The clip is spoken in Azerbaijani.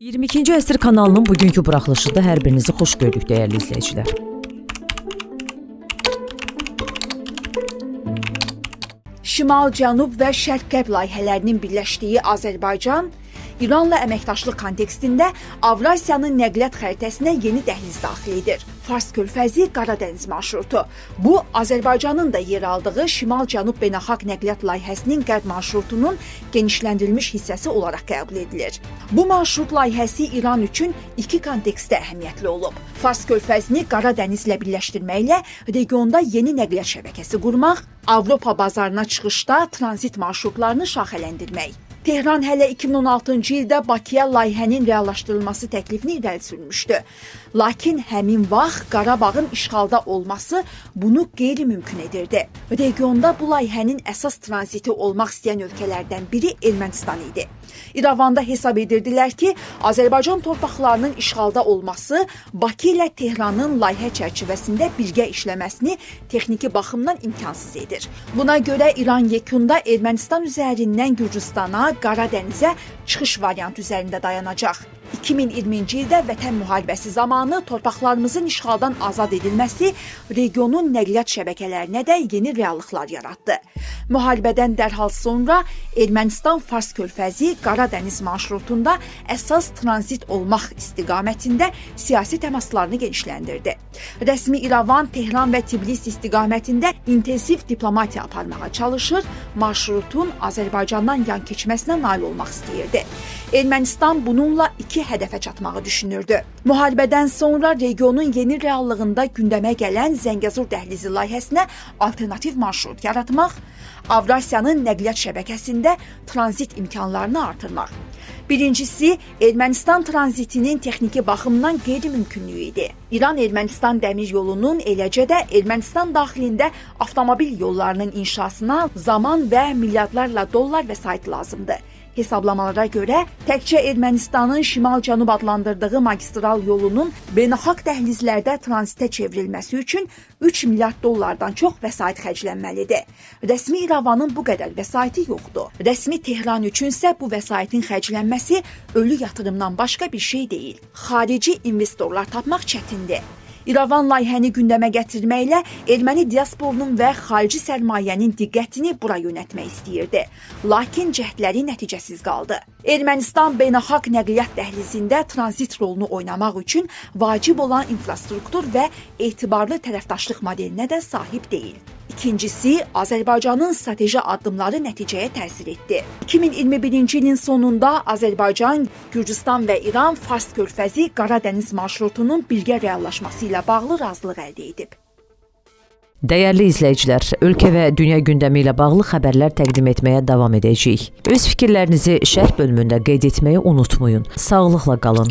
22-ci əsr kanalının bugünkü buraxılışında hər birinizi xoş gördük, dəyərli izləyicilər. Şimal, Cənub və Şərq-Qərb layihələrinin birləşdiyi Azərbaycan, İranla əməkdaşlıq kontekstində Avrasiyanın nəqliyyat xəritəsinə yeni dəhliz daxil edir. Fars körfəzi Qaradəniz marşrutu. Bu, Azərbaycanın da yer aldığı Şimal-Cənub beynəlxalq nəqliyyat layihəsinin qərb marşrutunun genişləndirilmiş hissəsi olaraq qəbul edilir. Bu marşrut layihəsi İran üçün iki kontekstdə əhəmiyyətli olub. Fars körfəzini Qaradənizlə birləşdirməklə regionda yeni nəqliyyat şəbəkəsi qurmaq, Avropa bazarına çıxışda tranzit marşrutlarını şaxələndirmək. Tehran hələ 2016-cı ildə Bakıya layihənin reallaşdırılması təklifini irəli sürmüşdü. Lakin həmin vaxt Qarabağın işğalda olması bunu qeyri-mümkün edirdi. Regionda bu layihənin əsas tranziti olmaq istəyən ölkələrdən biri Ermənistan idi. İrəvanda hesab edirdilər ki, Azərbaycan torpaqlarının işğalda olması Bakı ilə Tehranın layihə çərçivəsində birgə işləməsini texniki baxımdan imkansız edir. Buna görə İran yekunda Ermənistan üzərindən Gürcüstana, Qaradənizə çıxış variantı üzərində dayanacaq. 2020-ci ildə Vətən müharibəsi zamanı torpaqlarımızın işğaldan azad edilməsi regionun nəqliyyat şəbəkələrinə də yeni reallıqlar yaratdı. Müharibədən dərhal sonra Ermənistan-Fars körfəzi Qaradəniz marşrutunda əsas tranzit olmaq istiqamətində siyasi təmaslarını genişləndirdi. Rəsmi İrəvan, Tehran və Tbilisi istiqamətində intensiv diplomatiya aparmağa çalışır, marşrutun Azərbaycandan yan keçməsinə nail olmaq istəyirdi. Ermənistan bununla iki hədəfə çatmağı düşünürdü. Müharibədən sonra regionun yeni reallığında gündəmə gələn Zəngəzur dəhlizi layihəsinə alternativ marşrut yaratmaq, Avrasiyanın nəqliyyat şəbəkəsində tranzit imkanlarını artırmaq. Birincisi, Ermənistan tranzitinin texniki baxımdan qeyri-mümkünlüyü idi. İran-Ermənistan dəmir yolunun, eləcə də Ermənistan daxilində avtomobil yollarının inşasına zaman və milyardlarla dollar vəsait lazımdır. Hesablamalara görə, təkcə Ermənistanın Şimal-Cənub adlandırdığı magistral yolunun beynəlxalq dəhlizlərdə tranzitə çevrilməsi üçün 3 milyard dollardan çox vəsait xərclənməlidir. Rəsmi İrəvanın bu qədər vəsaiti yoxdur. Rəsmi Tehran üçünsə bu vəsaitin xərclənməsi ölü yatırımdan başqa bir şey deyil. Xarici investorlar tapmaq çətindir. İrəvan layihəni gündəmə gətirməklə erməni diasporunun və xarici sərmayənin diqqətini bura yönəltmək istəyirdi. Lakin cəhdləri nəticəsiz qaldı. Ermənistan beynəlxalq nəqliyyat dəhlizində tranzit rolunu oynamaq üçün vacib olan infrastruktur və etibarlı tərəfdaşlıq modelinə də sahib deyil. İkincisi, Azərbaycanın strateji addımları nəticəyə təsir etdi. 2021-ci ilin sonunda Azərbaycan, Gürcüstan və İran Fars körfəzi Qaradəniz marşrutunun birgə reallaşması ilə bağlı razılıq əldə edib. Dəyərli izləyicilər, ölkə və dünya gündəmi ilə bağlı xəbərlər təqdim etməyə davam edəcəyik. Öz fikirlərinizi şərh bölümündə qeyd etməyi unutmayın. Sağlıqla qalın.